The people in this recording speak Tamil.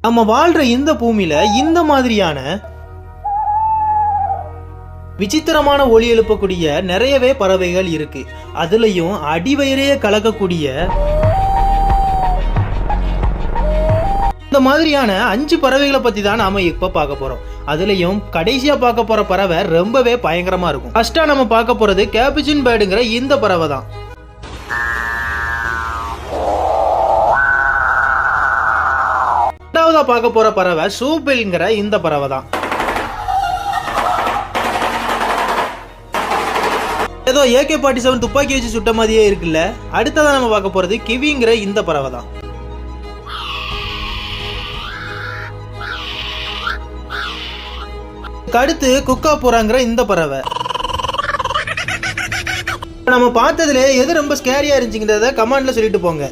நம்ம வாழ்ற இந்த பூமியில இந்த மாதிரியான விசித்திரமான ஒலி எழுப்பக்கூடிய நிறையவே பறவைகள் இருக்கு. அதுலயும் அடிவயிறையே கலக்கக்கூடிய இந்த மாதிரியான 5 பறவைகளை பத்தி தான் நாம இப்ப பார்க்க போறோம். அதுலயும் கடைசியா பார்க்க போற பறவை ரொம்பவே பயங்கரமா இருக்கும். ஃபர்ஸ்டா நம்ம பார்க்க போறது கேப்புச்சின் பேர்டுங்கிற இந்த பறவை தான். ரெண்டாவதா பார்க்க போற பறவை சூபில்ங்கிற இந்த பறவை தான். ஏதோ AK-47 துப்பாக்கி வச்சு சுட்ட மாதிரியே இருக்குல்ல. அடுத்ததான் நம்ம பார்க்க போறது கிவிங்கிற இந்த பறவை தான். அடுத்து குக்காபுராங்கிற இந்த பறவை. நம்ம பார்த்ததுல எது ரொம்ப ஸ்கேரியா இருந்துச்சுங்கிறத கமெண்ட்ல சொல்லிட்டு போங்க.